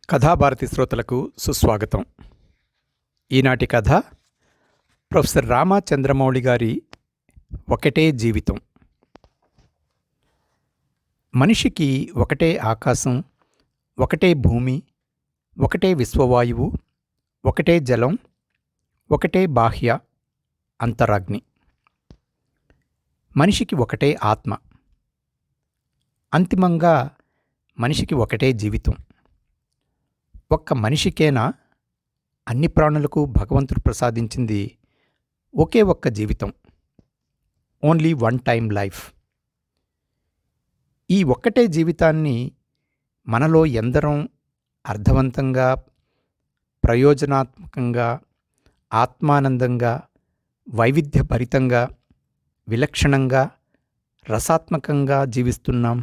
కథాభారతి శ్రోతలకు సుస్వాగతం. ఈనాటి కథ ప్రొఫెసర్ రామచంద్రమౌళి గారి ఒకటే జీవితం. మనిషికి ఒకటే ఆకాశం, ఒకటే భూమి, ఒకటే విశ్వవాయువు, ఒకటే జలం, ఒకటే బాహ్య అంతరాగ్ని. మనిషికి ఒకటే ఆత్మ. అంతిమంగా మనిషికి ఒకటే జీవితం. ఒక్క మనిషికేనా అన్ని ప్రాణులకు భగవంతుడు ప్రసాదించింది ఒకే ఒక్క జీవితం, ఓన్లీ వన్ టైమ్ లైఫ్. ఈ ఒక్కటే జీవితాన్ని మనలో ఎందరం అర్థవంతంగా, ప్రయోజనాత్మకంగా, ఆత్మానందంగా, వైవిధ్యభరితంగా, విలక్షణంగా, రసాత్మకంగా జీవిస్తున్నాం.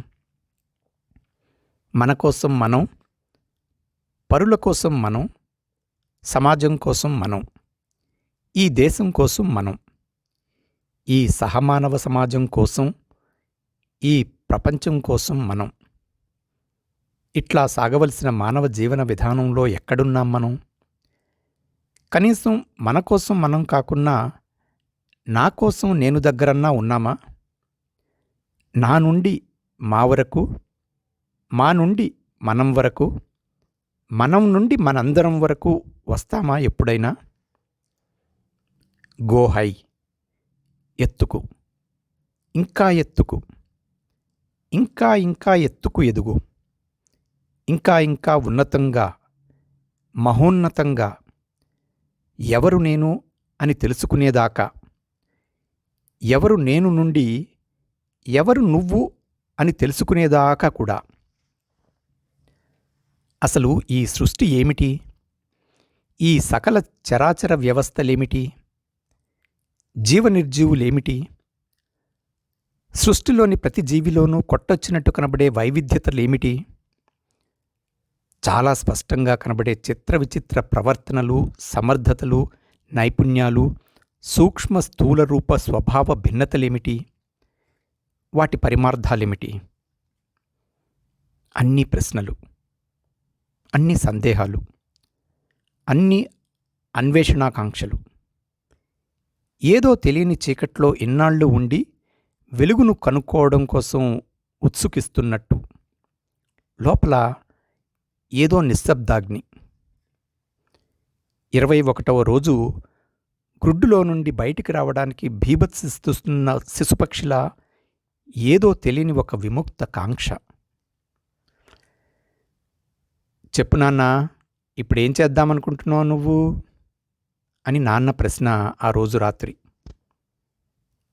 మన కోసం మనం, పరుల కోసం మనం, సమాజం కోసం మనం, ఈ దేశం కోసం మనం, ఈ సహమానవ సమాజం కోసం, ఈ ప్రపంచం కోసం మనం. ఇట్లా సాగవలసిన మానవ జీవన విధానంలో ఎక్కడున్నాం మనం? కనీసం మన కోసం మనం కాకున్నా నా కోసం నేను దగ్గరన్నా ఉన్నామా? నా నుండి మా వరకు, మా నుండి మనం వరకు, మనం నుండి మనందరం వరకు వస్తామా ఎప్పుడైనా? గో హై, ఎత్తుకు, ఇంకా ఎత్తుకు, ఇంకా ఇంకా ఎత్తుకు ఎదుగు, ఇంకా ఇంకా ఉన్నతంగా, మహోన్నతంగా, ఎవరు నేను అని తెలుసుకునేదాకా, ఎవరు నేను నుండి ఎవరు నువ్వు అని తెలుసుకునేదాకా కూడా. అసలు ఈ సృష్టి ఏమిటి? ఈ సకల చరాచర వ్యవస్థలేమిటి? జీవనిర్జీవులేమిటి? సృష్టిలోని ప్రతి జీవిలోనూ కొట్టొచ్చినట్టు కనబడే వైవిధ్యతలేమిటి? చాలా స్పష్టంగా కనబడే చిత్ర విచిత్ర ప్రవర్తనలు, సమర్థతలు, నైపుణ్యాలు, సూక్ష్మ స్థూల రూప స్వభావ భిన్నతలేమిటి? వాటి పరిమార్థాలేమిటి? అన్ని ప్రశ్నలు, అన్ని సందేహాలు, అన్ని అన్వేషణాకాంక్షలు. ఏదో తెలియని చీకట్లో ఇన్నాళ్ళు ఉండి వెలుగును కనుక్కోవడం కోసం ఉత్సుకిస్తున్నట్టు లోపల ఏదో నిశ్శబ్దాగ్ని. 21వ రోజు గ్రుడ్డులో నుండి బయటికి రావడానికి భీభత్సిస్తున్న శిశుపక్షిలా ఏదో తెలియని ఒక విముక్త కాంక్ష. చెప్పు నాన్న, ఇప్పుడేం చేద్దామనుకుంటున్నావు నువ్వు అని నాన్న ప్రశ్న ఆ రోజు రాత్రి.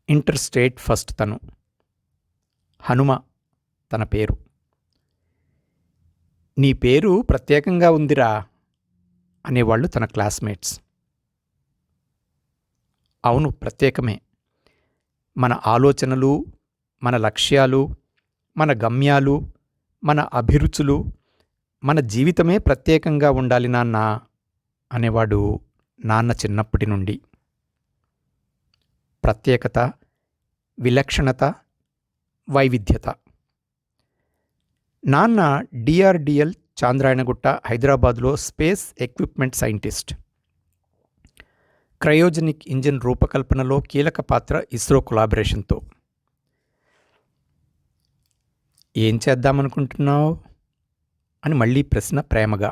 ఇంటర్ స్టేట్ ఫస్ట్ తను, హనుమ తన పేరు. నీ పేరు ప్రత్యేకంగా ఉందిరా అనేవాళ్ళు తన క్లాస్మేట్స్. అవును, ప్రత్యేకమే. మన ఆలోచనలు, మన లక్ష్యాలు, మన గమ్యాలు, మన అభిరుచులు, మన జీవితమే ప్రత్యేకంగా ఉండాలి నాన్న అనేవాడు నాన్న చిన్నప్పటి నుండి. ప్రత్యేకత, విలక్షణత, వైవిధ్యత. నాన్న డిఆర్డిఎల్ చాంద్రాయణగుట్ట, హైదరాబాదులో space equipment scientist. Cryogenic engine రూపకల్పనలో కీలక పాత్ర ఇస్రో కొలాబరేషన్తో. ఏం చేద్దామనుకుంటున్నావు అని మళ్ళీ ప్రశ్న ప్రేమగా.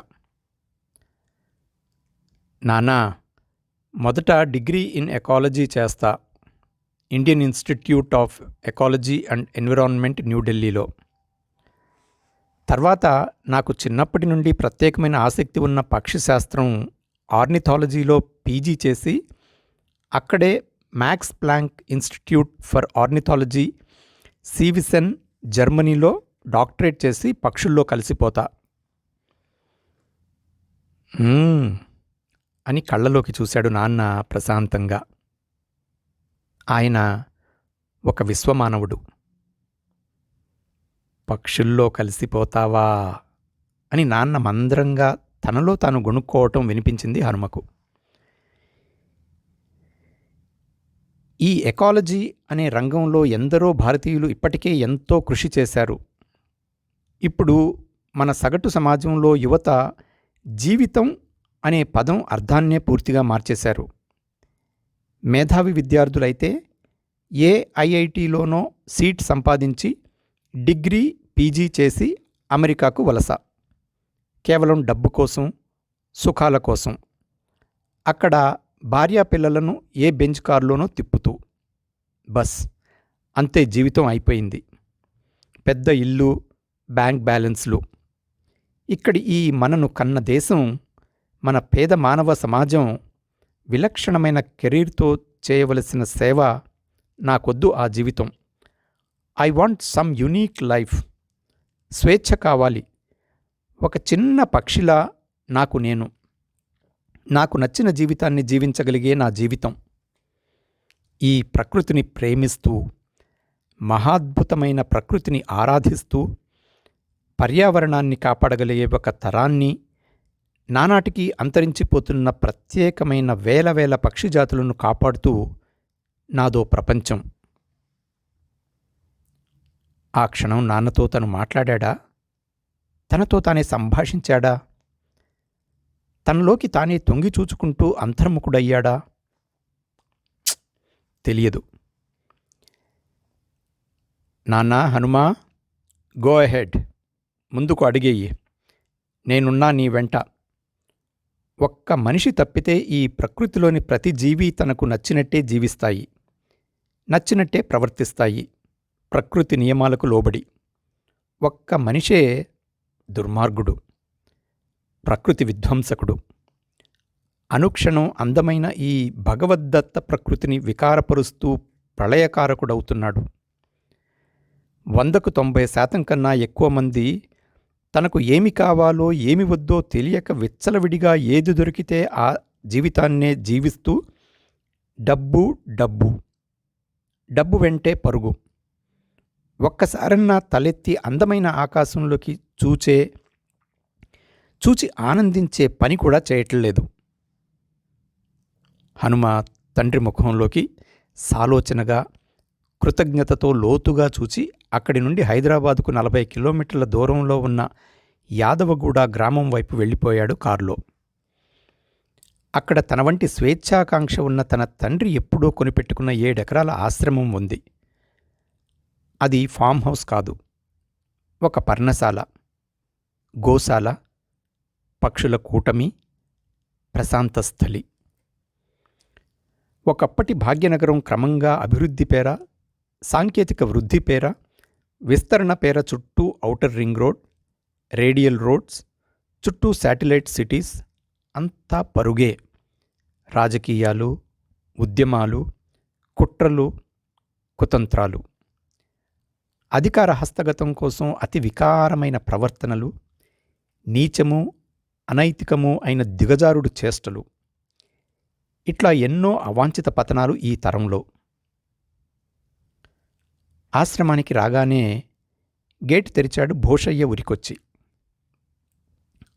నానా, మొదట డిగ్రీ ఇన్ ఎకాలజీ చేస్తా, Indian institute of ecology and environment, న్యూఢిల్లీలో. తర్వాత నాకు చిన్నప్పటి నుండి ప్రత్యేకమైన ఆసక్తి ఉన్న పక్షిశాస్త్రం ఆర్నిథాలజీలో పీజీ చేసి అక్కడే Max Planck Institute for ornithology, Seewiesen, జర్మనీలో డాక్టరేట్ చేసి పక్షుల్లో కలిసిపోతా అని కళ్ళలోకి చూశాడు నాన్న ప్రశాంతంగా. ఆయన ఒక విశ్వమానవుడు. పక్షుల్లో కలిసిపోతావా అని నాన్న మంద్రంగా తనలో తాను గొణుక్కోవటం వినిపించింది హనుమకు. ఈ ఎకాలజీ అనే రంగంలో ఎందరో భారతీయులు ఇప్పటికే ఎంతో కృషి చేశారు. ఇప్పుడు మన సగటు సమాజంలో యువత జీవితం అనే పదం అర్థాన్నే పూర్తిగా మార్చేశారు. మేధావి విద్యార్థులైతే ఏ ఐఐటిలోనో సీట్ సంపాదించి డిగ్రీ, పీజీ చేసి అమెరికాకు వలస. కేవలం డబ్బు కోసం, సుఖాల కోసం. అక్కడ భార్యాపిల్లలను ఏ బెంచ్ కారులోనో తిప్పుతూ. బస్ అంతే, జీవితం అయిపోయింది. పెద్ద ఇల్లు, బ్యాంక్ బ్యాలెన్స్లు. ఇక్కడి ఈ మనను కన్న దేశం, మన పేద మానవ సమాజం విలక్షణమైన కెరీర్తో చేయవలసిన సేవ. నాకొద్దు ఆ జీవితం. I want some unique life. స్వేచ్ఛ కావాలి. ఒక చిన్న పక్షిలా నాకు నచ్చిన జీవితాన్ని జీవించగలిగే నా జీవితం. ఈ ప్రకృతిని ప్రేమిస్తూ, మహాద్భుతమైన ప్రకృతిని ఆరాధిస్తూ, పర్యావరణాన్ని కాపాడగలిగే ఒక తరాన్ని, నానాటికి అంతరించిపోతున్న ప్రత్యేకమైన వేల వేల పక్షిజాతులను కాపాడుతూ నాదో ప్రపంచం. ఆ క్షణం నాన్నతో తను మాట్లాడా? తనతో తానే సంభాషించాడా? తనలోకి తానే తొంగి చూచుకుంటూ అంతర్ముఖుడయ్యాడా? తెలియదు. నాన్నా హనుమా, గో అహెడ్, ముందుకు అడిగేయి, నేనున్నా నీ వెంట. ఒక్క మనిషి తప్పితే ఈ ప్రకృతిలోని ప్రతి జీవి తనకు నచ్చినట్టే జీవిస్తాయి, నచ్చినట్టే ప్రవర్తిస్తాయి, ప్రకృతి నియమాలకు లోబడి. ఒక్క మనిషే దుర్మార్గుడు, ప్రకృతి విధ్వంసకుడు. అనుక్షణం అందమైన ఈ భగవద్దత్త ప్రకృతిని వికారపరుస్తూ ప్రళయకారకుడవుతున్నాడు. 100కు 90% కన్నా ఎక్కువ మంది తనకు ఏమి కావాలో ఏమి వద్దో తెలియక విచ్చలవిడిగా ఏది దొరికితే ఆ జీవితాన్నే జీవిస్తూ డబ్బు డబ్బు డబ్బు వెంటే పరుగు. ఒక్కసారన్నా తలెత్తి అందమైన ఆకాశంలోకి చూచి ఆనందించే పని కూడా చేయట్లేదు. హనుమ తండ్రి ముఖంలోకి సాలోచనగా, కృతజ్ఞతతో లోతుగా చూచి అక్కడి నుండి హైదరాబాదుకు 40 కిలోమీటర్ల దూరంలో ఉన్న యాదవగూడ గ్రామం వైపు వెళ్ళిపోయాడు కారులో. అక్కడ తన వంటి స్వేచ్ఛాకాంక్ష ఉన్న తన తండ్రి ఎప్పుడో కొనిపెట్టుకున్న 7 ఎకరాల ఆశ్రమం ఉంది. అది ఫామ్ హౌస్ కాదు, ఒక పర్ణశాల, గోశాల, పక్షుల కూటమి, ప్రశాంత స్థలి. ఒకప్పటి భాగ్యనగరం క్రమంగా అభివృద్ధి పేర, సాంకేతిక వృద్ధి పేర, విస్తరణ పేర చుట్టూ outer ring road, radial roads, చుట్టూ శాటిలైట్ సిటీస్, అంతా పరుగే. రాజకీయాలు, ఉద్యమాలు, కుట్రలు, కుతంత్రాలు, అధికార హస్తగతం కోసం అతి వికారమైన ప్రవర్తనలు, నీచము అనైతికము అయిన దిగజారుడు చేష్టలు. ఇట్లా ఎన్నో అవాంఛిత పతనాలు ఈ తరంలో. ఆశ్రమానికి రాగానే గేటు తెరిచాడు భోషయ్య ఉరికొచ్చి.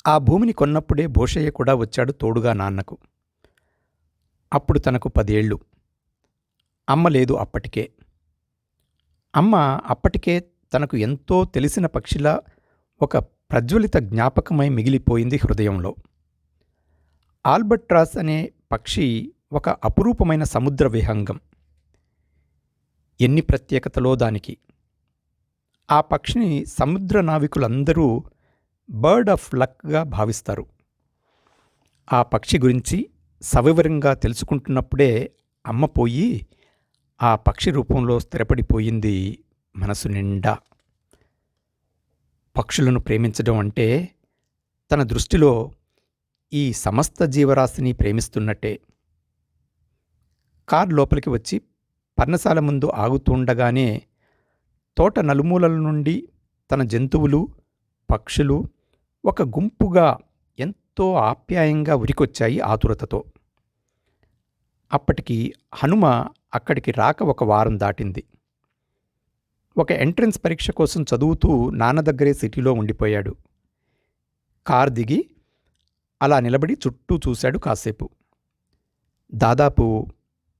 ఆ భూమిని కొన్నప్పుడే భోషయ్య కూడా వచ్చాడు తోడుగా నాన్నకు. అప్పుడు తనకు 10 ఏళ్ళు. అమ్మ లేదు అప్పటికే. అమ్మ అప్పటికే తనకు ఎంతో తెలిసిన పక్షిలా ఒక ప్రజ్వలిత జ్ఞాపకమై మిగిలిపోయింది హృదయంలో. ఆల్బట్రాస్ అనే పక్షి ఒక అపురూపమైన సముద్ర విహంగం. ఎన్ని ప్రత్యేకతలో దానికి. ఆ పక్షిని సముద్ర నావికులందరూ బర్డ్ ఆఫ్ లక్గా భావిస్తారు. ఆ పక్షి గురించి సవివరంగా తెలుసుకుంటున్నప్పుడే అమ్మ పోయి ఆ పక్షి రూపంలో స్థిరపడిపోయింది మనసు నిండా. పక్షులను ప్రేమించడం అంటే తన దృష్టిలో ఈ సమస్త జీవరాశిని ప్రేమిస్తున్నట్టే. కారు లోపలికి వచ్చి పర్ణశాల ముందు ఆగుతుండగానే తోట నలుమూలల నుండి తన జంతువులు, పక్షులు ఒక గుంపుగా ఎంతో ఆప్యాయంగా ఉరికొచ్చాయి ఆతురతతో. అప్పటికి హనుమ అక్కడికి రాక 1 వారం దాటింది. ఒక ఎంట్రన్స్ పరీక్ష కోసం చదువుతూ నాన్న దగ్గరే సిటీలో ఉండిపోయాడు. కారు దిగి అలా నిలబడి చుట్టూ చూశాడు కాసేపు. దాదాపు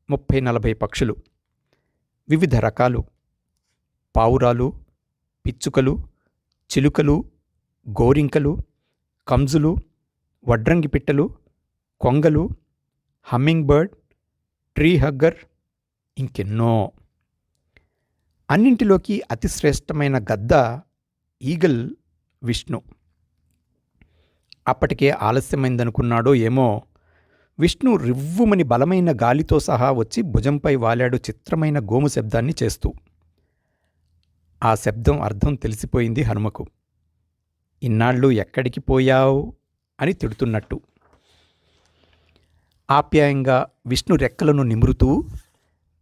30-40 పక్షులు, వివిధ రకాలు, పావురాలు, పిచ్చుకలు, చిలుకలు, గోరింకలు, కంజులు, వడ్రంగి పిట్టలు, కొంగలు, హమ్మింగ్ బర్డ్, ట్రీ హగ్గర్, ఇంకెన్నో. అన్నింటిలోకి అతి శ్రేష్టమైన గద్ద ఈగల్ విష్ణు. అప్పటికే ఆలస్యమైందనుకున్నాడో ఏమో, విష్ణు రివ్వుమని బలమైన గాలితో సహా వచ్చి భుజంపై వాలాడు చిత్రమైన గోము శబ్దాన్ని చేస్తూ. ఆ శబ్దం అర్థం తెలిసిపోయింది హనుమకు. ఇన్నాళ్ళు ఎక్కడికి పోయావు అని తిడుతున్నట్టు. ఆప్యాయంగా విష్ణు రెక్కలను నిమురుతూ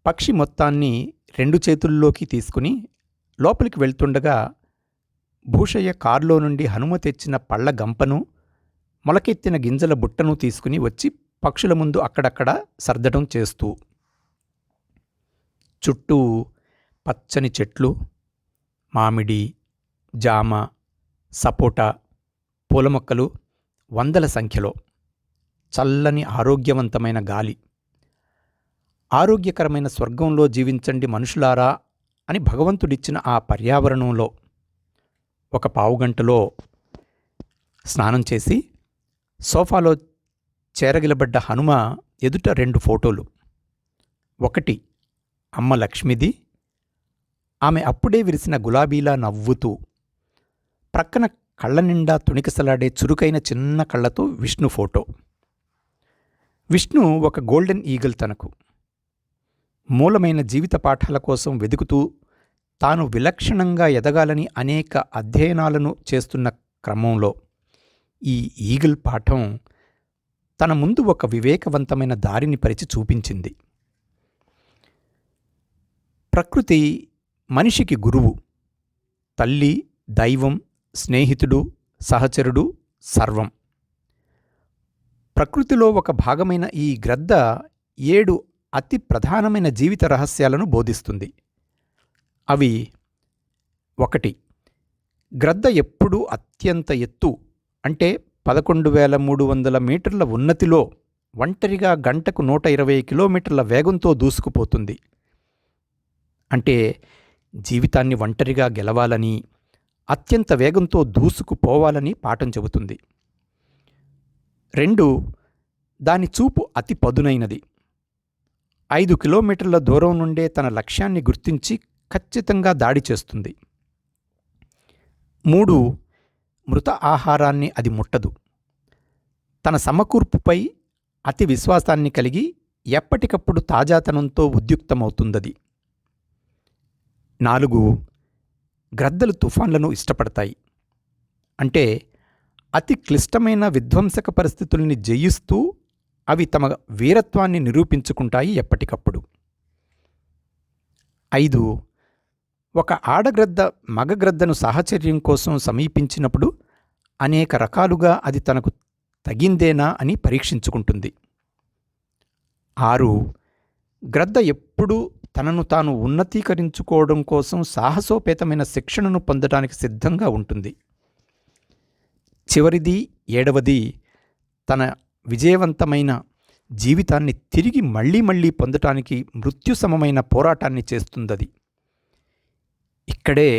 పక్షి మొత్తాన్ని 2 చేతుల్లోకి తీసుకుని లోపలికి వెళ్తుండగా భూషయ్య కారులో నుండి హనుమ తెచ్చిన పళ్ళ గంపను, మొలకెత్తిన గింజల బుట్టను తీసుకుని వచ్చి పక్షుల ముందు అక్కడక్కడ సర్దడం చేస్తూ. చుట్టూ పచ్చని చెట్లు, మామిడి, జామ, సపోటా, పూల మొక్కలు 100ల సంఖ్యలో. చల్లని ఆరోగ్యవంతమైన గాలి. ఆరోగ్యకరమైన స్వర్గంలో జీవించండి మనుషులారా అని భగవంతుడిచ్చిన ఆ పర్యావరణంలో 1 పావుగంటలో స్నానం చేసి సోఫాలో చేరగిలబడ్డ హనుమ ఎదుట 2 ఫోటోలు. ఒకటి అమ్మ లక్ష్మిది, ఆమె అప్పుడే విరిసిన గులాబీలా నవ్వుతూ. ప్రక్కన కళ్ళ నిండా తుణికిసలాడే చురుకైన చిన్న కళ్ళతో విష్ణు ఫోటో. విష్ణు ఒక గోల్డెన్ ఈగల్ తనకు. మూలమైన జీవిత పాఠాల కోసం వెదుకుతూ తాను విలక్షణంగా ఎదగాలని అనేక అధ్యయనాలను చేస్తున్న క్రమంలో ఈ ఈగల్ పాఠం తన ముందు ఒక వివేకవంతమైన దారిని పరిచి చూపించింది. ప్రకృతి మనిషికి గురువు, తల్లి, దైవం, స్నేహితుడు, సహచరుడు, సర్వం. ప్రకృతిలో ఒక భాగమైన ఈ గ్రద్ద 7 అతి ప్రధానమైన జీవిత రహస్యాలను బోధిస్తుంది. అవి: 1. గ్రద్ద ఎప్పుడూ అత్యంత ఎత్తు అంటే 11,300 మీటర్ల ఉన్నతిలో ఒంటరిగా గంటకు 120 కిలోమీటర్ల వేగంతో దూసుకుపోతుంది. అంటే జీవితాన్ని ఒంటరిగా గెలవాలని, అత్యంత వేగంతో దూసుకుపోవాలని పాఠం చెబుతుంది. 2. దాని చూపు అతి పదునైనది. 5 కిలోమీటర్ల దూరం నుండే తన లక్ష్యాన్ని గుర్తించి ఖచ్చితంగా దాడి చేస్తుంది. 3. మృత ఆహారాన్ని అది ముట్టదు. తన సమకూర్పుపై అతి విశ్వాసాన్ని కలిగి ఎప్పటికప్పుడు తాజాతనంతో ఉద్యుక్తమవుతుందది. 4. గ్రద్దలు తుఫాన్లను ఇష్టపడతాయి. అంటే అతి క్లిష్టమైన విధ్వంసక పరిస్థితుల్ని జయిస్తూ అవి తమ వీరత్వాన్ని నిరూపించుకుంటాయి ఎప్పటికప్పుడు. 5. ఒక ఆడగ్రద్ద మగగ్రద్దను సాహచర్యం కోసం సమీపించినప్పుడు అనేక రకాలుగా అది తనకు తగిందేనా అని పరీక్షించుకుంటుంది. 6. గ్రద్ద ఎప్పుడూ తనను తాను ఉన్నతీకరించుకోవడం కోసం సాహసోపేతమైన శిక్షణను పొందడానికి సిద్ధంగా ఉంటుంది. చివరిది 7వది తన విజయవంతమైన జీవితాన్ని తిరిగి మళ్ళీ మళ్ళీ పొందటానికి మృత్యుసమమైన పోరాటాన్ని చేస్తుందది. ఇక్కడే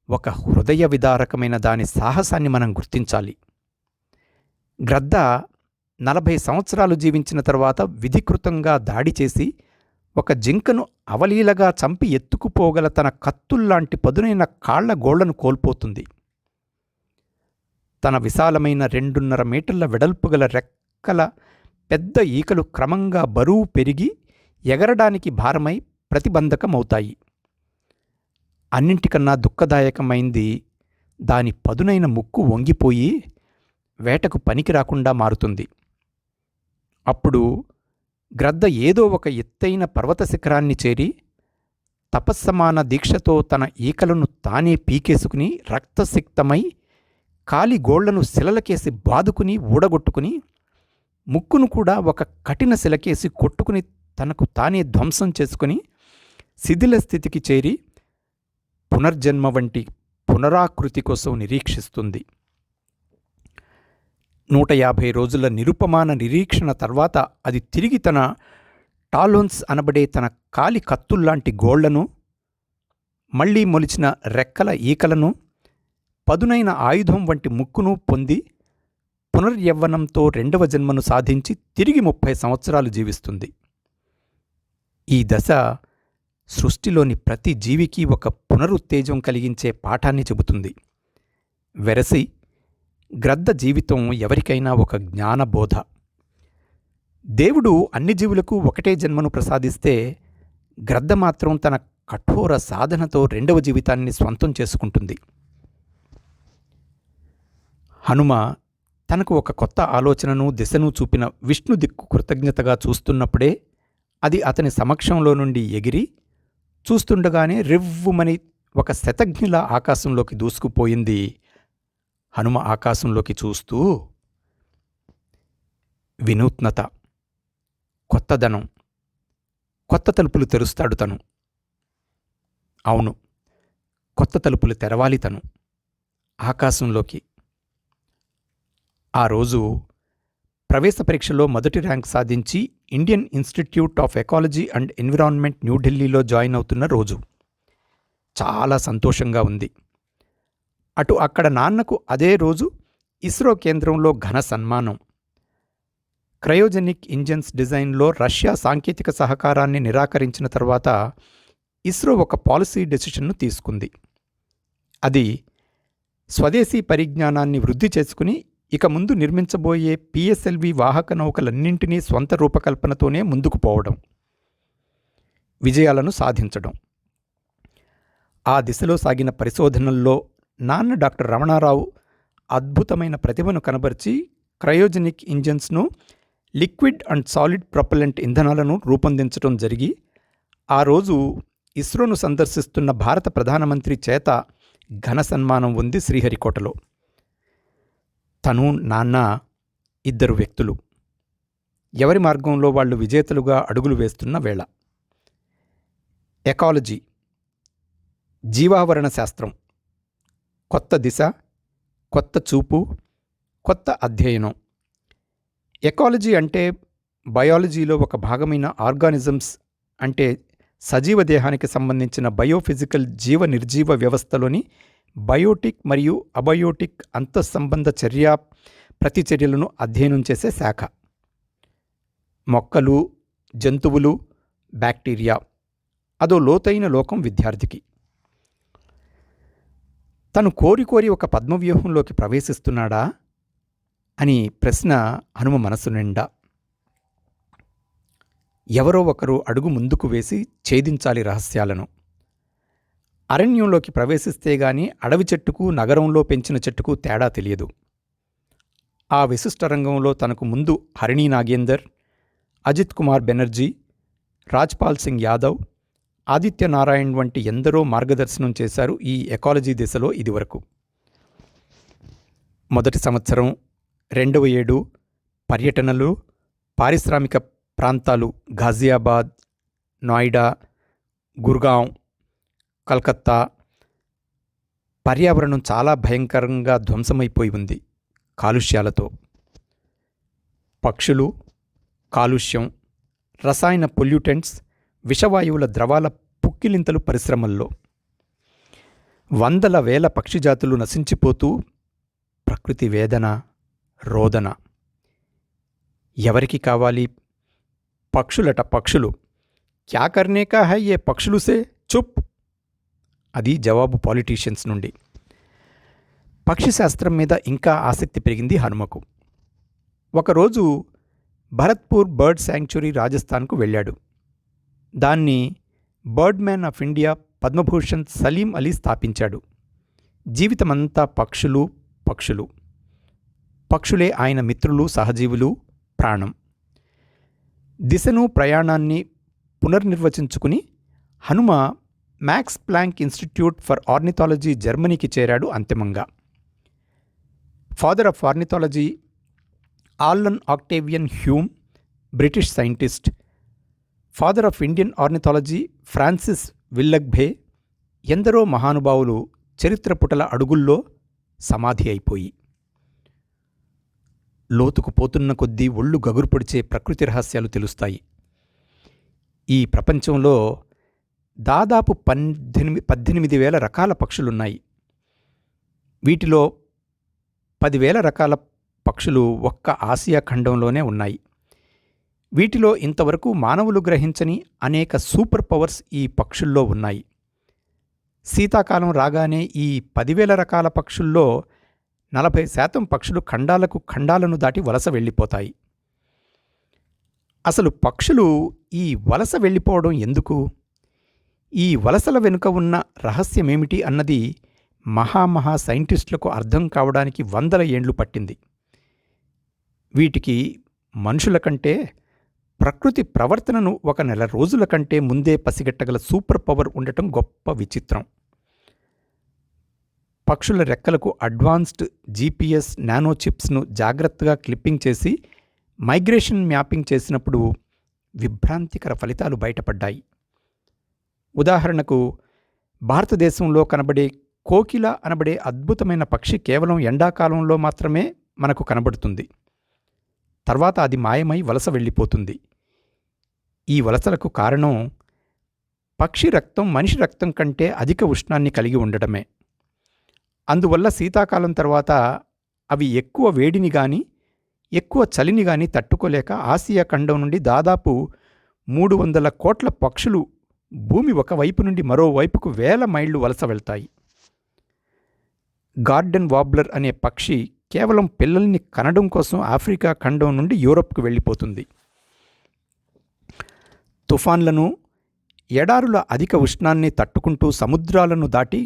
ఒక హృదయ విదారకమైన దాని సాహసాన్ని మనం గుర్తించాలి. గ్రద్ద 40 సంవత్సరాలు జీవించిన తర్వాత విధికృతంగా దాడి చేసి ఒక జింకను అవలీలగా చంపి ఎత్తుకుపోగల తన కత్తుల్లాంటి పదునైన కాళ్ల గోళ్లను కోల్పోతుంది. తన విశాలమైన 2.5 మీటర్ల వెడల్పు గల రెక్కల పెద్ద ఈకలు క్రమంగా బరువు పెరిగి ఎగరడానికి భారమై ప్రతిబంధకమవుతాయి. అన్నింటికన్నా దుఃఖదాయకమైంది దాని పదునైన ముక్కు వంగిపోయి వేటకు పనికి రాకుండా మారుతుంది. అప్పుడు గ్రద్ద ఏదో ఒక ఎత్తైన పర్వత శిఖరాన్ని చేరి తపస్సమాన దీక్షతో తన ఈకలను తానే పీకేసుకుని రక్తసిక్తమై కాలి గోళ్లను శిలలకేసి బాదుకుని ఊడగొట్టుకుని ముక్కును కూడా ఒక కఠిన శిలకేసి కొట్టుకుని తనకు తానే ధ్వంసం చేసుకుని శిథిల స్థితికి చేరి పునర్జన్మ వంటి పునరాకృతి కోసం నిరీక్షిస్తుంది. 150 రోజుల నిరుపమాన నిరీక్షణ తర్వాత అది తిరిగి తన టాలోన్స్ అనబడే తన కాలి కత్తుల్లాంటి గోళ్లను, మళ్లీ మొలిచిన రెక్కల ఈకలను, పదునైన ఆయుధం వంటి ముక్కును పొంది పునర్యవ్వనంతో రెండవ జన్మను సాధించి తిరిగి 30 సంవత్సరాలు జీవిస్తుంది. ఈ దశ సృష్టిలోని ప్రతి జీవికి ఒక పునరుత్తేజం కలిగించే పాఠాన్ని చెబుతుంది. వెరసి గ్రద్ద జీవితం ఎవరికైనా ఒక జ్ఞానబోధ. దేవుడు అన్ని జీవులకు ఒకటే జన్మను ప్రసాదిస్తే గ్రద్ద మాత్రం తన కఠోర సాధనతో రెండవ జీవితాన్ని స్వంతం చేసుకుంటుంది. హనుమ తనకు ఒక కొత్త ఆలోచనను దిశను చూపిన విష్ణు దిక్కు కృతజ్ఞతగా చూస్తున్నప్పుడే అది అతని సమక్షంలో నుండి ఎగిరి చూస్తుండగానే రివ్వుమని ఒక శతఘ్నిలా ఆకాశంలోకి దూసుకుపోయింది. హనుమ ఆకాశంలోకి చూస్తూ వినూత్నత, కొత్తదనం, కొత్త తలుపులు తెరుస్తాడు తను. అవును, కొత్త తలుపులు తెరవాలి తను ఆకాశంలోకి. ఆ రోజు ప్రవేశ పరీక్షలో మొదటి ర్యాంక్ సాధించి Indian institute of ecology and environment న్యూఢిల్లీలో జాయిన్ అవుతున్న రోజు. చాలా సంతోషంగా ఉంది. అటు అక్కడ నాన్నకు అదే రోజు ఇస్రో కేంద్రంలో ఘన సన్మానం. క్రయోజెనిక్ ఇంజన్స్ డిజైన్లో రష్యా సాంకేతిక సహకారాన్ని నిరాకరించిన తర్వాత ఇస్రో ఒక పాలసీ డెసిషన్ను తీసుకుంది. అది స్వదేశీ పరిజ్ఞానాన్ని వృద్ధి చేసుకుని ఇక ముందు నిర్మించబోయే పిఎస్ఎల్వి వాహక నౌకలన్నింటినీ స్వంత రూపకల్పనతోనే ముందుకు పోవడం, విజయాలను సాధించడం. ఆ దిశలో సాగిన పరిశోధనల్లో నాన్న డాక్టర్ రమణారావు అద్భుతమైన ప్రతిభను కనబరిచి క్రయోజెనిక్ ఇంజన్స్ను లిక్విడ్ అండ్ సాలిడ్ ప్రొపల్లెంట్ ఇంధనాలను రూపొందించడం జరిగి ఆ రోజు ఇస్రోను సందర్శిస్తున్న భారత ప్రధానమంత్రి చేత ఘన సన్మానం ఉంది శ్రీహరికోటలో. తను నాన్న ఇద్దరు వ్యక్తులు, ఎవరి మార్గంలో వాళ్ళు విజేతలుగా అడుగులు వేస్తున్న వేళ. ఎకాలజీ, జీవావరణ శాస్త్రం, కొత్త దిశ, కొత్త చూపు, కొత్త అధ్యయనం. ఎకాలజీ అంటే బయాలజీలో ఒక భాగమైన ఆర్గానిజమ్స్, అంటే సజీవ దేహానికి సంబంధించిన బయోఫిజికల్ జీవ నిర్జీవ వ్యవస్థలోని బయోటిక్ మరియు అబయోటిక్ అంతఃసంబంధ చర్య ప్రతిచర్యలను అధ్యయనం చేసే శాఖ. మొక్కలు, జంతువులు, బ్యాక్టీరియా, అదో లోతైన లోకం విద్యార్థికి. తను కోరి ఒక పద్మవ్యూహంలోకి ప్రవేశిస్తున్నాడా అని ప్రశ్న హనుమ మనసు నిండా. ఎవరో ఒకరు అడుగు ముందుకు వేసి ఛేదించాలి రహస్యాలను. అరణ్యంలోకి ప్రవేశిస్తే గాని అడవి చెట్టుకు నగరంలో పెంచిన చెట్టుకు తేడా తెలియదు. ఆ విశిష్ట రంగంలో తనకు ముందు హరిణీ నాగేందర్, అజిత్ కుమార్ బెనర్జీ, రాజ్పాల్ సింగ్ యాదవ్, ఆదిత్య నారాయణ్ వంటి ఎందరో మార్గదర్శనం చేశారు ఈ ఎకాలజీ దిశలో ఇదివరకు. మొదటి సంవత్సరం, రెండవ ఏడు పర్యటనలు, పారిశ్రామిక ప్రాంతాలు ఘాజియాబాద్, నోయిడా, గుర్గాంవ్, కలకత్తా. పర్యావరణం చాలా భయంకరంగా ధ్వంసమైపోయి ఉంది కాలుష్యాలతో. పక్షులు, కాలుష్యం, రసాయన పొల్యూటెంట్స్, విషవాయువుల ద్రవాల పుక్కిలింతలు పరిశ్రమల్లో. వందల వేల పక్షిజాతులు నశించిపోతూ ప్రకృతి వేదన, రోదన. ఎవరికి కావాలి పక్షులట పక్షులు. క్యా కర్నే కా హై యే పక్షులు సే, చుప్. అది జవాబు పాలిటీషియన్స్ నుండి. పక్షిశాస్త్రం మీద ఇంకా ఆసక్తి పెరిగింది హనుమకు. ఒకరోజు భరత్పూర్ బర్డ్ శాంక్చురీ రాజస్థాన్కు వెళ్ళాడు. దాన్ని bird man of India Padma Bhushan Salim Ali స్థాపించాడు. జీవితమంతా పక్షులు పక్షులు. పక్షులే ఆయన మిత్రులు, సహజీవులు, ప్రాణం. దిశను, ప్రయాణాన్ని పునర్నిర్వచించుకుని Hanuma Max Planck Institute for Ornithology జర్మనీకి చేరాడు అంతిమంగా. Father of ornithology Allan Octavian Hume, British scientist. Father of Indian ornithology Francis Willughby. ఎందరో మహానుభావులు చరిత్ర పుటల అడుగుల్లో సమాధి అయిపోయి. లోతుకు పోతున్న కొద్దీ ఒళ్ళు గగురు పొడిచే ప్రకృతి రహస్యాలు తెలుస్తాయి. ఈ ప్రపంచంలో దాదాపు 18,000 రకాల పక్షులున్నాయి. వీటిలో 10,000 రకాల పక్షులు ఒక్క ఆసియా ఖండంలోనే ఉన్నాయి. వీటిలో ఇంతవరకు మానవులు గ్రహించని అనేక సూపర్ పవర్స్ ఈ పక్షుల్లో ఉన్నాయి. శీతాకాలం రాగానే ఈ 10,000 రకాల పక్షుల్లో 40% పక్షులు ఖండాలను దాటి వలస వెళ్ళిపోతాయి. అసలు పక్షులు ఈ వలస వెళ్ళిపోవడం ఎందుకు? ఈ వలసల వెనుక ఉన్న రహస్యమేమిటి అన్నది మహా సైంటిస్టులకు అర్థం కావడానికి 100 ఏండ్లు పట్టింది. వీటికి మనుషుల కంటే ప్రకృతి ప్రవర్తనను 1 నెల రోజుల కంటే ముందే పసిగట్టగల సూపర్ పవర్ ఉండటం గొప్ప విచిత్రం. పక్షుల రెక్కలకు అడ్వాన్స్డ్ GPS నానో చిప్స్ను జాగ్రత్తగా క్లిప్పింగ్ చేసి మైగ్రేషన్ మ్యాపింగ్ చేసినప్పుడు విభ్రాంతికర ఫలితాలు బయటపడ్డాయి. ఉదాహరణకు, భారతదేశంలో కనబడే కోకిల అనబడే అద్భుతమైన పక్షి కేవలం ఎండాకాలంలో మాత్రమే మనకు కనబడుతుంది. తర్వాత అది మాయమై వలస వెళ్ళిపోతుంది. ఈ వలసలకు కారణం పక్షి రక్తం మనిషి రక్తం కంటే అధిక ఉష్ణాన్ని కలిగి ఉండడమే. అందువల్ల శీతాకాలం తర్వాత అవి ఎక్కువ వేడిని గాని ఎక్కువ చలిని గాని తట్టుకోలేక ఆసియా ఖండం నుండి దాదాపు 300 కోట్ల పక్షులు భూమి ఒకవైపు నుండి మరోవైపుకు 1000 మైళ్ళు వలస వెళ్తాయి. గార్డెన్ వాబ్లర్ అనే పక్షి కేవలం పిల్లల్ని కనడం కోసం ఆఫ్రికా ఖండం నుండి యూరప్కు వెళ్ళిపోతుంది. తుఫాన్లను, ఎడారుల అధిక ఉష్ణాన్ని తట్టుకుంటూ సముద్రాలను దాటి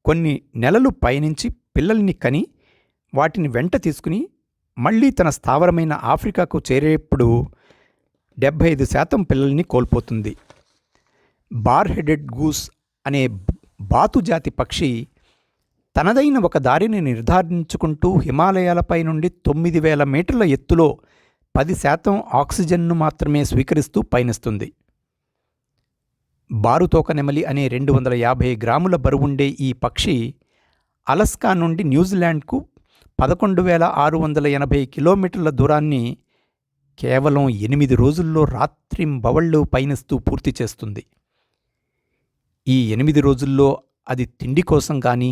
కొన్ని నెలలు పయనించి పిల్లల్ని కని వాటిని వెంట తీసుకుని మళ్లీ తన స్థావరమైన ఆఫ్రికాకు చేరేప్పుడు 75% పిల్లల్ని కోల్పోతుంది. బార్ హెడెడ్ గూస్ అనే బాతు జాతి పక్షి తనదైన ఒక దారిని నిర్ధారించుకుంటూ హిమాలయాలపై నుండి 9,000 మీటర్ల ఎత్తులో 10% ఆక్సిజన్ను మాత్రమే స్వీకరిస్తూ పయనిస్తుంది. బారుతోక నెమలి అనే 250 గ్రాముల బరువుండే ఈ పక్షి అలస్కా నుండి న్యూజిలాండ్కు 11,680 కిలోమీటర్ల దూరాన్ని కేవలం 8 రోజుల్లో రాత్రింబవళ్ళు పయనిస్తూ పూర్తి చేస్తుంది. ఈ 8 రోజుల్లో అది తిండి కోసం గానీ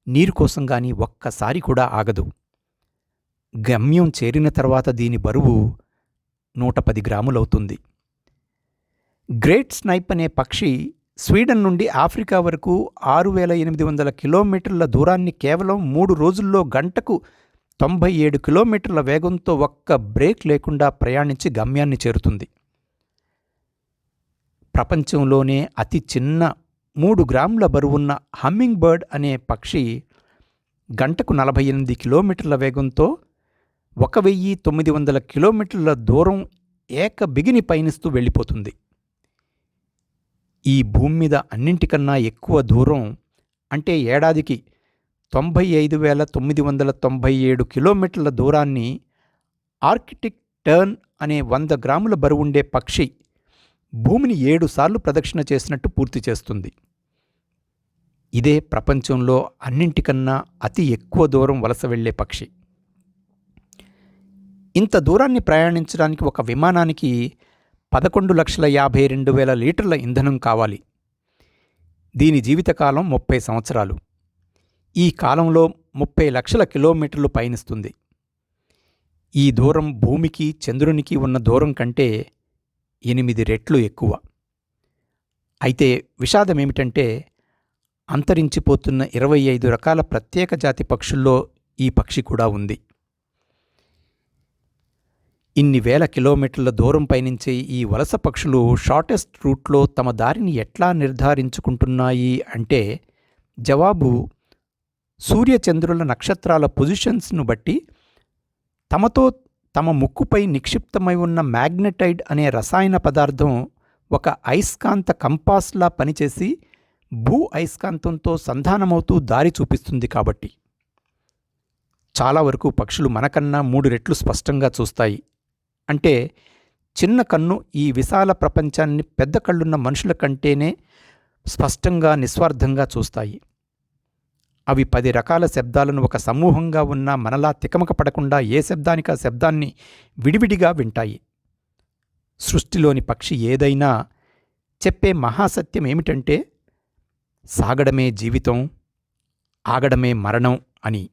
నీరు కోసం గానీ ఒక్కసారి కూడా ఆగదు. గమ్యం చేరిన తర్వాత దీని బరువు 110 గ్రాములవుతుంది. గ్రేట్ స్నైప్ అనే పక్షి స్వీడన్ నుండి ఆఫ్రికా వరకు 6,800 కిలోమీటర్ల దూరాన్ని కేవలం 3 రోజుల్లో గంటకు 97 కిలోమీటర్ల వేగంతో ఒక్క బ్రేక్ లేకుండా ప్రయాణించి గమ్యాన్ని చేరుతుంది. ప్రపంచంలోనే అతి చిన్న 3 గ్రాముల బరువున్న హమ్మింగ్ బర్డ్ అనే పక్షి గంటకు 48 కిలోమీటర్ల వేగంతో 1,900 కిలోమీటర్ల దూరం బిగిని పయనిస్తూ వెళ్ళిపోతుంది. ఈ భూమి మీద అన్నింటికన్నా ఎక్కువ దూరం అంటే ఏడాదికి 95,997 కిలోమీటర్ల దూరాన్ని ఆర్కిటిక్ టర్న్ అనే 100 గ్రాముల బరువుండే పక్షి భూమిని 7 సార్లు ప్రదక్షిణ చేసినట్టు పూర్తి చేస్తుంది. ఇదే ప్రపంచంలో అన్నింటికన్నా అతి ఎక్కువ దూరం వలస వెళ్లే పక్షి. ఇంత దూరాన్ని ప్రయాణించడానికి ఒక విమానానికి 11,52,000 లీటర్ల ఇంధనం కావాలి. దీని జీవితకాలం 30 సంవత్సరాలు. ఈ కాలంలో 30 లక్షల కిలోమీటర్లు పయనిస్తుంది. ఈ దూరం భూమికి చంద్రునికి ఉన్న దూరం కంటే 8 రెట్లు ఎక్కువ. అయితే విషాదమేమిటంటే అంతరించిపోతున్న 25 రకాల ప్రత్యేక జాతి పక్షుల్లో ఈ పక్షి కూడా ఉంది. ఇన్ని వేల కిలోమీటర్ల దూరం పయనించే ఈ వలస పక్షులు షార్టెస్ట్ రూట్లో తమ దారిని ఎట్లా నిర్ధారించుకుంటున్నాయి అంటే జవాబు సూర్యచంద్రుల నక్షత్రాల పొజిషన్స్ను బట్టి తమతో తమ ముక్కుపై నిక్షిప్తమై ఉన్న మ్యాగ్నెటైడ్ అనే రసాయన పదార్థం ఒక అయస్కాంత కంపాస్లా పనిచేసి భూ అయస్కాంతంతో సంధానమవుతూ దారి చూపిస్తుంది. కాబట్టి చాలా వరకు పక్షులు మనకన్నా 3 రెట్లు స్పష్టంగా చూస్తాయి. అంటే చిన్న కన్ను ఈ విశాల ప్రపంచాన్ని పెద్ద కళ్ళున్న మనుషుల కంటేనే స్పష్టంగా నిస్వార్థంగా చూస్తాయి. అవి 10 రకాల శబ్దాలను ఒక సమూహంగా ఉన్న మనలా తికమక పడకుండా ఏ శబ్దానికి ఆ శబ్దాన్ని విడివిడిగా వింటాయి. సృష్టిలోని పక్షి ఏదైనా చెప్పే మహాసత్యం ఏమిటంటే సాగడమే జీవితం, ఆగడమే మరణం అని.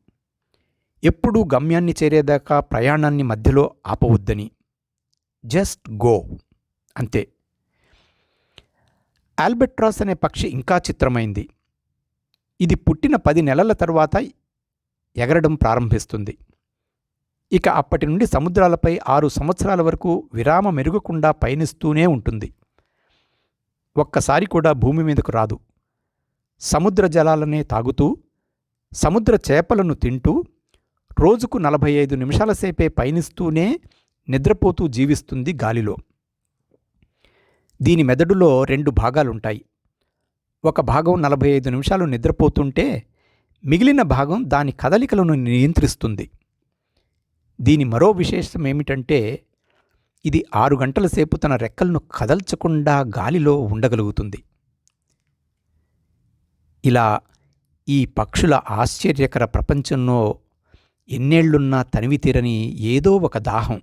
ఎప్పుడూ గమ్యాన్ని చేరేదాకా ప్రయాణాన్ని మధ్యలో ఆపవద్దని. జస్ట్ గో, అంతే. ఆల్బెట్రాస్ అనే పక్షి ఇంకా చిత్రమైంది. ఇది పుట్టిన 10 నెలల తరువాత ఎగరడం ప్రారంభిస్తుంది. ఇక అప్పటి నుండి సముద్రాలపై 6 సంవత్సరాల వరకు విరామ మెరుగకుండా పయనిస్తూనే ఉంటుంది. ఒక్కసారి కూడా భూమి మీదకు రాదు. సముద్ర జలాలనే తాగుతూ, సముద్ర చేపలను తింటూ, రోజుకు 45 నిమిషాల సేపే పయనిస్తూనే నిద్రపోతూ జీవిస్తుంది గాలిలో. దీని మెదడులో 2 భాగాలుంటాయి. ఒక భాగం 45 నిమిషాలు నిద్రపోతుంటే మిగిలిన భాగం దాని కదలికలను నియంత్రిస్తుంది. దీని మరో విశేషమేమిటంటే ఇది 6 గంటల సేపు తన రెక్కలను కదల్చకుండా గాలిలో ఉండగలుగుతుంది. ఇలా ఈ పక్షుల ఆశ్చర్యకర ప్రపంచంలో ఎన్నేళ్లున్నా తనివి తీరని ఏదో ఒక దాహం,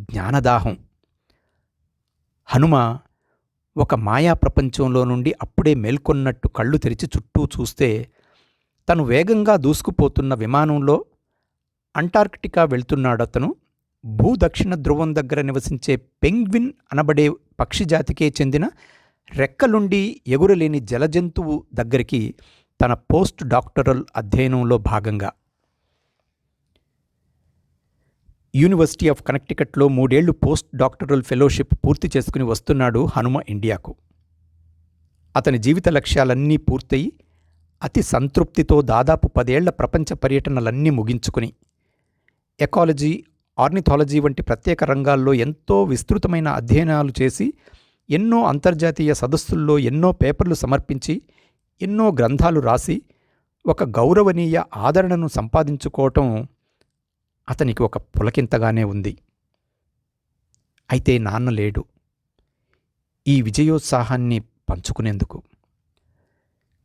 జ్ఞానదాహం. హనుమ ఒక మాయా ప్రపంచంలో నుండి అప్పుడే మేల్కొన్నట్టు కళ్ళు తెరిచి చుట్టూ చూస్తే తను వేగంగా దూసుకుపోతున్న విమానంలో అంటార్కిటికా వెళ్తున్నాడతను. భూదక్షిణ ధ్రువం దగ్గర నివసించే పెంగ్విన్ అనబడే పక్షిజాతికే చెందిన రెక్కలుండి ఎగురలేని జలజంతువు దగ్గరికి తన పోస్ట్ డాక్టరల్ అధ్యయనంలో భాగంగా యూనివర్సిటీ ఆఫ్ కనెక్టికట్లో 3 ఏళ్లు పోస్ట్ డాక్టరల్ ఫెలోషిప్ పూర్తి చేసుకుని వస్తున్నాడు హనుమ ఇండియాకు. అతని జీవిత లక్ష్యాలన్నీ పూర్తయి అతి సంతృప్తితో దాదాపు 10 ఏళ్ల ప్రపంచ పర్యటనలన్నీ ముగించుకుని ఎకాలజీ, ఆర్నిథాలజీ వంటి ప్రత్యేక రంగాల్లో ఎంతో విస్తృతమైన అధ్యయనాలు చేసి ఎన్నో అంతర్జాతీయ సదస్సుల్లో ఎన్నో పేపర్లు సమర్పించి ఎన్నో గ్రంథాలు రాసి ఒక గౌరవనీయ ఆదరణను సంపాదించుకోవటం అతనికి ఒక పులకింతగానే ఉంది. అయితే నాన్న లేడు ఈ విజయోత్సాహాన్ని పంచుకునేందుకు.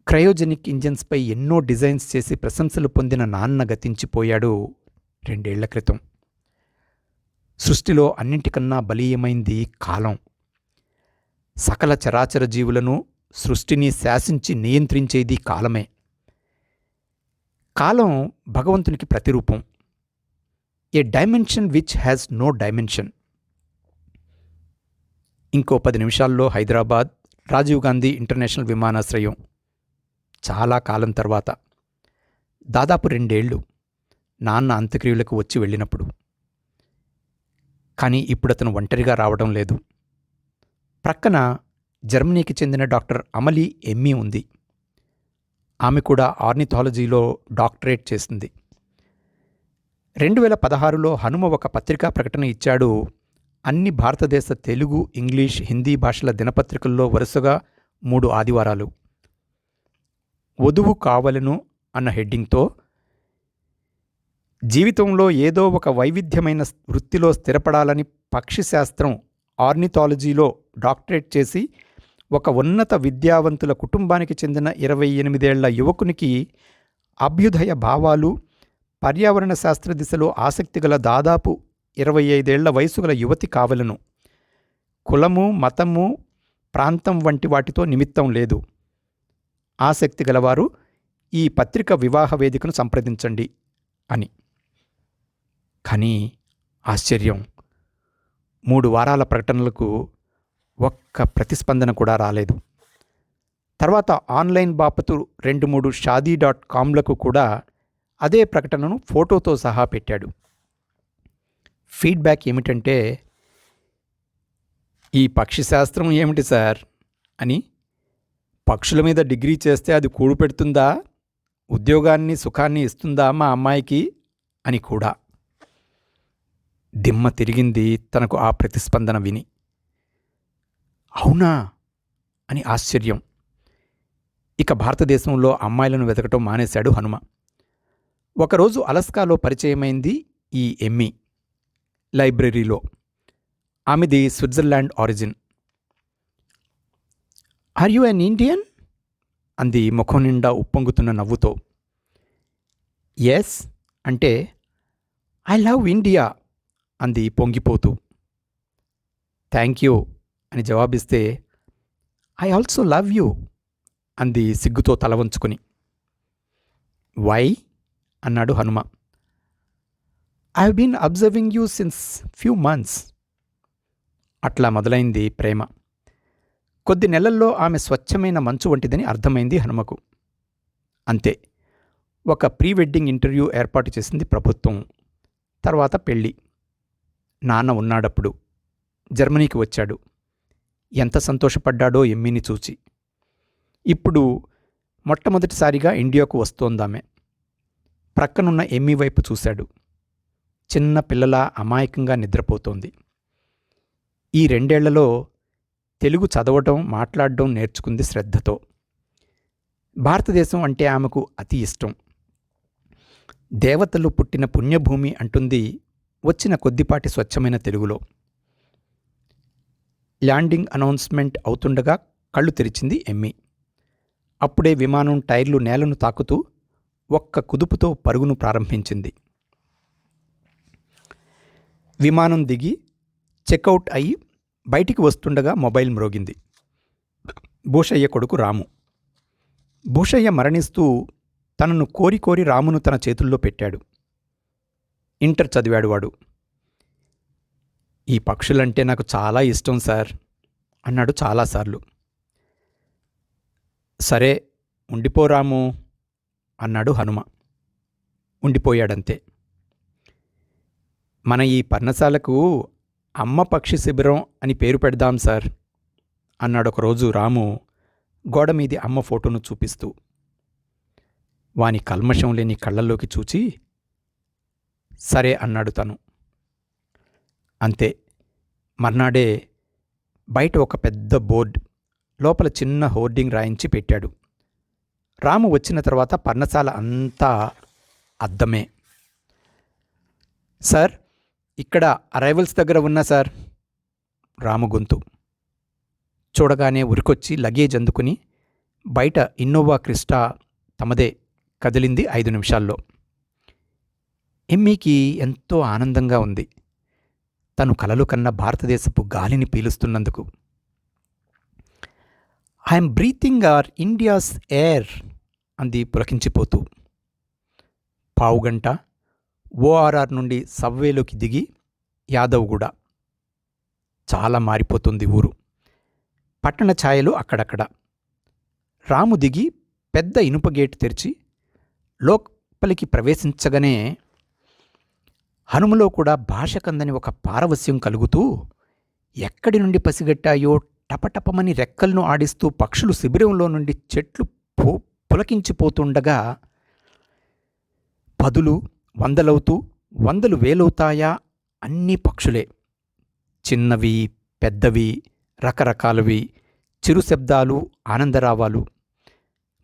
క్రయోజెనిక్ ఇంజన్స్పై ఎన్నో డిజైన్స్ చేసి ప్రశంసలు పొందిన నాన్న గతించిపోయాడు 2 ఏళ్ల క్రితం. సృష్టిలో అన్నింటికన్నా బలీయమైంది కాలం. సకల చరాచర జీవులను, సృష్టిని శాసించి నియంత్రించేది కాలమే. కాలం భగవంతునికి ప్రతిరూపం. A dimension which has no dimension. ఇంకో 10 నిమిషాల్లో హైదరాబాద్ రాజీవ్ గాంధీ ఇంటర్నేషనల్ విమానాశ్రయం. చాలా కాలం తర్వాత, దాదాపు 2 ఏళ్లు నాన్న అంత్యక్రియలకు వచ్చి వెళ్ళినప్పుడు. కానీ ఇప్పుడతను ఒంటరిగా రావడం లేదు. ప్రక్కన జర్మనీకి చెందిన డాక్టర్ అమలీ ఎమ్మీ ఉంది. ఆమె కూడా ఆర్నిథాలజీలో డాక్టరేట్ చేసింది. 2016లో హనుమ ఒక పత్రికా ప్రకటన ఇచ్చాడు. అన్ని భారతదేశ తెలుగు, ఇంగ్లీష్, హిందీ భాషల దినపత్రికల్లో వరుసగా 3 ఆదివారాలు వధువు కావలను అన్న హెడ్డింగ్తో జీవితంలో ఏదో ఒక వైవిధ్యమైన వృత్తిలో స్థిరపడాలని పక్షిశాస్త్రం, ఆర్నిథాలజీలో డాక్టరేట్ చేసి ఒక ఉన్నత విద్యావంతుల కుటుంబానికి చెందిన 28 ఏళ్ల యువకునికి అభ్యుదయ భావాలు, పర్యావరణ శాస్త్ర దిశలో ఆసక్తి గల దాదాపు 25 ఏళ్ల వయసు గల యువతి కావలను. కులము, మతము, ప్రాంతం వంటి వాటితో నిమిత్తం లేదు. ఆసక్తి గలవారు ఈ పత్రిక వివాహ వేదికను సంప్రదించండి అని. కానీ ఆశ్చర్యం, 3 వారాల ప్రకటనలకు ఒక్క ప్రతిస్పందన కూడా రాలేదు. తర్వాత ఆన్లైన్ బాపతు 2-3 షాదీ.comలకు కూడా అదే ప్రకటనను ఫోటోతో సహా పెట్టాడు. ఫీడ్బ్యాక్ ఏమిటంటే, ఈ పక్షి శాస్త్రం ఏమిటి సార్ అని. పక్షుల మీద డిగ్రీ చేస్తే అది కూడు పెడుతుందా, ఉద్యోగాన్ని, సుఖాన్ని ఇస్తుందా మా అమ్మాయికి అని కూడా. దిమ్మ తిరిగింది తనకు ఆ ప్రతిస్పందన విని. అవునా అని ఆశ్చర్యం. ఇక భారతదేశంలో అమ్మాయిలను వెతకటం మానేశాడు హనుమ. ఒకరోజు అలస్కాలో పరిచయమైంది ఈ ఎమ్మీ లైబ్రరీలో. ఆమెది Switzerland origin. Are you an Indian అంది ముఖం నిండా ఉప్పొంగుతున్న నవ్వుతో. ఎస్ అంటే ఐ లవ్ ఇండియా అంది పొంగిపోతూ. థ్యాంక్ యూ అని జవాబిస్తే ఐ ఆల్సో లవ్ యూ అంది సిగ్గుతో తల వంచుకుని. వై అన్నాడు Hanuma. I have been observing you since few months. అట్లా మొదలైంది ప్రేమ. కొద్ది నెలల్లో ఆమె స్వచ్ఛమైన మంచు వంటిదని అర్థమైంది హనుమకు. అంతే, ఒక ప్రీ వెడ్డింగ్ ఇంటర్వ్యూ ఏర్పాటు చేసింది ప్రభుత్వం. తర్వాత పెళ్ళి. నాన్న ఉన్నాడప్పుడు. జర్మనీకి వచ్చాడు. ఎంత సంతోషపడ్డాడో ఎమ్మిని చూచి. ఇప్పుడు మొట్టమొదటిసారిగా ఇండియాకు వస్తోందామె. ప్రక్కనున్న ఎమ్మి వైపు చూశాడు. చిన్న పిల్లలా అమాయకంగా నిద్రపోతోంది. ఈ 2 ఏళ్లలో తెలుగు చదవటం, మాట్లాడడం నేర్చుకుంది శ్రద్ధతో. భారతదేశం అంటే ఆమెకు అతి ఇష్టం. దేవతలు పుట్టిన పుణ్యభూమి అంటుంది వచ్చిన కొద్దిపాటి స్వచ్ఛమైన తెలుగులో. ల్యాండింగ్ అనౌన్స్మెంట్ అవుతుండగా కళ్ళు తెరిచింది ఎమ్మి. అప్పుడే విమానం టైర్లు నేలను తాకుతూ ఒక్క కుదుపుతో పరుగును ప్రారంభించింది. విమానం దిగి చెక్అవుట్ అయి బయటికి వస్తుండగా మొబైల్ మ్రోగింది. భూషయ్య కొడుకు రాము. భూషయ్య మరణిస్తూ తనను కోరి కోరి రామును తన చేతుల్లో పెట్టాడు. ఇంటర్ చదివాడు వాడు. ఈ పక్షులంటే నాకు చాలా ఇష్టం సార్ అన్నాడు చాలాసార్లు. సరే ఉండిపోరాము అన్నాడు హనుమ. ఉండిపోయాడంతే. మన ఈ పర్ణశాలకు అమ్మ పక్షి శిబిరం అని పేరు పెడదాం సార్ అన్నాడు ఒకరోజు రాము గోడమీది అమ్మ ఫోటోను చూపిస్తూ. వాని కల్మషం లేని కళ్ళల్లోకి చూచి సరే అన్నాడు తను. అంతే, మర్నాడే బయట ఒక పెద్ద బోర్డ్, లోపల చిన్న హోర్డింగ్ రాయించి పెట్టాడు. రాము వచ్చిన తర్వాత పర్ణశాల అంతా అద్దమే. సార్, ఇక్కడ అరైవల్స్ దగ్గర ఉన్నా సార్. రాము గొంతు. చూడగానే ఉరికొచ్చి లగేజ్ అందుకుని బయట ఇన్నోవా క్రిస్టా తమదే కదిలింది 5 నిమిషాల్లో. ఎమ్మీకి ఎంతో ఆనందంగా ఉంది. తను కలలు కన్న భారతదేశపు గాలిని పీలుస్తున్నందుకు. I'm breathing our India's air అంది పులకించిపోతూ. పావుగంట ఓఆర్ఆర్ నుండి సబ్వేలోకి దిగి యాదవ్గూడ. చాలా మారిపోతుంది ఊరు. పట్టణ ఛాయలు అక్కడక్కడ. రాము దిగి పెద్ద ఇనుప గేటు తెరిచి లోపలికి ప్రవేశించగానే హనుమలో కూడా భాష కందని ఒక పారవస్యం కలుగుతూ ఎక్కడి నుండి పసిగట్టాయో టపటపమని రెక్కలను ఆడిస్తూ పక్షులు శిబిరంలో నుండి చెట్లు పులకించిపోతుండగా 10లు 100లవుతూ 100లు వేలవుతాయా అన్నీ పక్షులే. చిన్నవి, పెద్దవి, రకరకాలవి, చిరు శబ్దాలు, ఆనందరావాలు.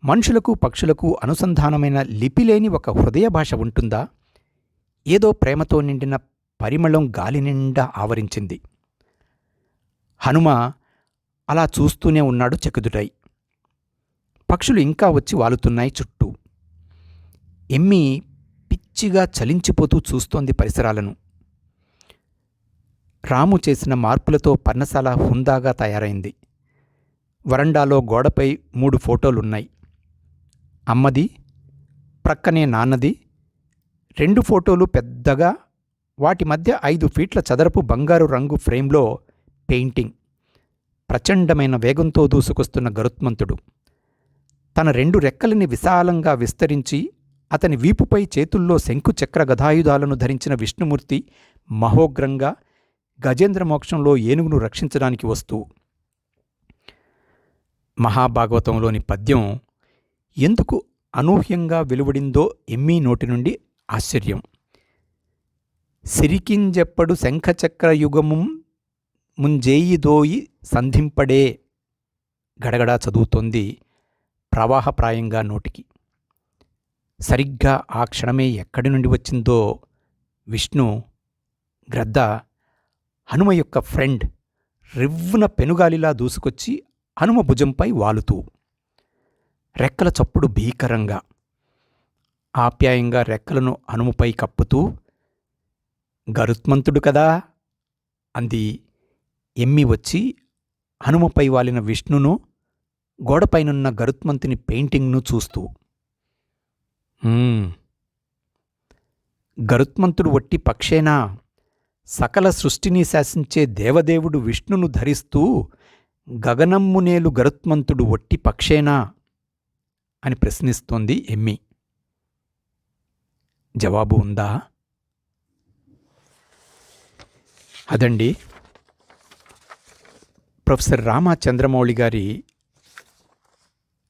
మనుషులకు పక్షులకు అనుసంధానమైన లిపిలేని ఒక హృదయ భాష ఉంటుందా? ఏదో ప్రేమతో నిండిన పరిమళం గాలి నిండా ఆవరించింది. హనుమ అలా చూస్తూనే ఉన్నాడు చెకుదుటై. పక్షులు ఇంకా వచ్చి వాలుతున్నాయి చుట్టూ. ఎమ్మి పిచ్చిగా చలించిపోతూ చూస్తోంది పరిసరాలను. రాము చేసిన మార్పులతో పర్ణశాల హుందాగా తయారైంది. వరండాలో గోడపై 3 ఫోటోలున్నాయి. అమ్మది, ప్రక్కనే నాన్నది. 2 ఫోటోలు పెద్దగా, వాటి మధ్య 5 ఫీట్ల చదరపు బంగారు రంగు ఫ్రేమ్లో పెయింటింగ్. ప్రచండమైన వేగంతో దూసుకొస్తున్న గరుత్మంతుడు. తన 2 రెక్కలని విశాలంగా విస్తరించి అతని వీపుపై చేతుల్లో శంఖుచక్ర గదాయుధాలను ధరించిన విష్ణుమూర్తి మహోగ్రంగా గజేంద్రమోక్షంలో ఏనుగును రక్షించడానికి వస్తూ. మహాభాగవతంలోని పద్యం ఎందుకు అనూహ్యంగా వెలువడిందో ఎమ్మీ నోటి నుండి ఆశ్చర్యం. సిరికింజెప్పడు శంఖచక్రయుగముం ముంజేయిదోయి సంధింపడే గడగడా చదువుతోంది ప్రవాహప్రాయంగా నోటికి. సరిగ్గా ఆ క్షణమే ఎక్కడి నుండి వచ్చిందో విష్ణు గ్రద్ద హనుమ యొక్క ఫ్రెండ్ రివ్వున పెనుగాలిలా దూసుకొచ్చి హనుమ భుజంపై వాలుతూ. రెక్కల చప్పుడు భీకరంగా. ఆప్యాయంగా రెక్కలను హనుమపై కప్పుతూ గరుత్మంతుడు కదా అంది ఎమ్మి వచ్చి హనుమపై వాలిన విష్ణును, గోడపైనున్న గరుత్మంతుని పెయింటింగ్ను చూస్తూ. గరుత్మంతుడు ఒట్టి పక్షేనా? సకల సృష్టిని శాసించే దేవదేవుడు విష్ణును ధరిస్తూ గగనమ్మునేలు గరుత్మంతుడు ఒట్టి పక్షేనా అని ప్రశ్నిస్తోంది ఎమ్మి. జవాబు ఉందా? అదండి ప్రొఫెసర్ రామ చంద్రమౌళి గారి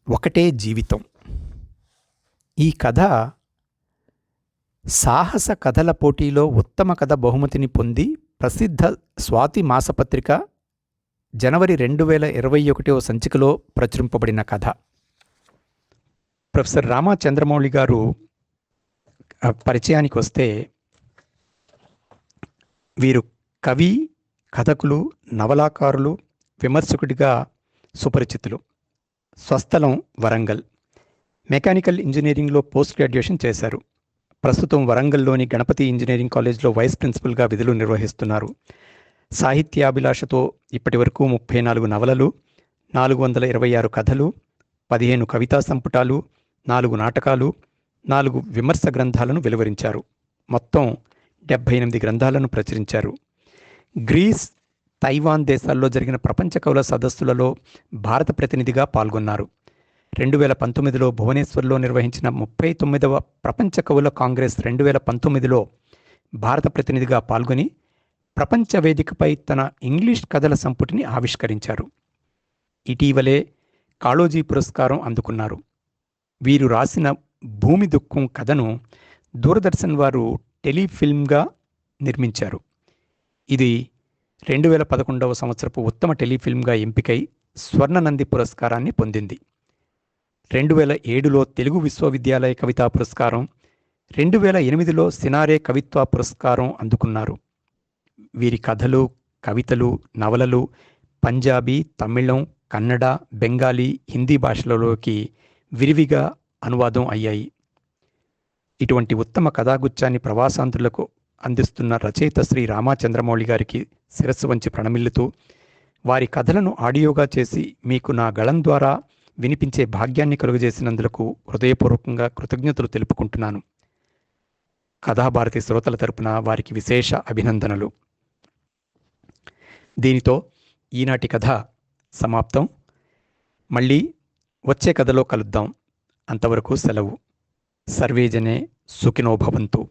ఒకటే జీవితం. ఈ కథ సాహస కథల పోటీలో ఉత్తమ కథ బహుమతిని పొంది ప్రసిద్ధ స్వాతి మాసపత్రిక జనవరి 2021 సంచికలో ప్రచురింపబడిన కథ. ప్రొఫెసర్ రామ చంద్రమౌళి గారు పరిచయానికి వస్తే, వీరు కవి, కథకులు, నవలాకారులు, విమర్శకుడిగా సుపరిచితులు. స్వస్థలం వరంగల్. మెకానికల్ ఇంజనీరింగ్లో పోస్ట్ గ్రాడ్యుయేషన్ చేశారు. ప్రస్తుతం వరంగల్లోని గణపతి ఇంజనీరింగ్ కాలేజ్లో వైస్ ప్రిన్సిపల్గా విధులు నిర్వహిస్తున్నారు. సాహిత్యాభిలాషతో ఇప్పటి వరకు 34 నవలలు, 426 కథలు, 15 కవితా సంపుటాలు, 4 నాటకాలు, 4 విమర్శ గ్రంథాలను వెలువరించారు. మొత్తం 78 గ్రంథాలను ప్రచురించారు. గ్రీస్, తైవాన్ దేశాల్లో జరిగిన ప్రపంచ కవుల సదస్సులలో భారత ప్రతినిధిగా పాల్గొన్నారు. 2019లో భువనేశ్వర్లో నిర్వహించిన 39వ ప్రపంచ కవుల కాంగ్రెస్ 2019లో భారత ప్రతినిధిగా పాల్గొని ప్రపంచ వేదికపై తన ఇంగ్లీష్ కథల సంపుటిని ఆవిష్కరించారు. ఇటీవలే కాళోజీ పురస్కారం అందుకున్నారు. వీరు రాసిన భూమి దుఃఖం కథను దూరదర్శన్ వారు టెలిఫిల్మ్గా నిర్మించారు. ఇది 2011వ సంవత్సరపు ఉత్తమ టెలిఫిల్మ్గా ఎంపికై స్వర్ణనంది పురస్కారాన్ని పొందింది. 2007లో తెలుగు విశ్వవిద్యాలయ కవితా పురస్కారం, 2008లో సినారే కవిత్వ పురస్కారం అందుకున్నారు. వీరి కథలు, కవితలు, నవలలు పంజాబీ, తమిళం, కన్నడ, బెంగాలీ, హిందీ భాషలలోకి విరివిగా అనువాదం అయ్యాయి. ఇటువంటి ఉత్తమ కథాగుచ్చాన్ని ప్రవాసాంధ్రులకు అందిస్తున్న రచయిత శ్రీ రామచంద్రమౌళి గారికి శిరస్సు వంచి ప్రణమిల్లుతూ, వారి కథలను ఆడియోగా చేసి మీకు నా గళం ద్వారా వినిపించే భాగ్యాన్ని కలుగజేసినందుకు హృదయపూర్వకంగా కృతజ్ఞతలు తెలుపుకుంటున్నాను. కథాభారతి శ్రోతల తరపున వారికి విశేష అభినందనలు. దీనితో ఈనాటి కథ సమాప్తం. మళ్ళీ వచ్చే కథలో కలుద్దాం. అంతవరకు సెలవు. సర్వేజనే సుఖినో భవంతు.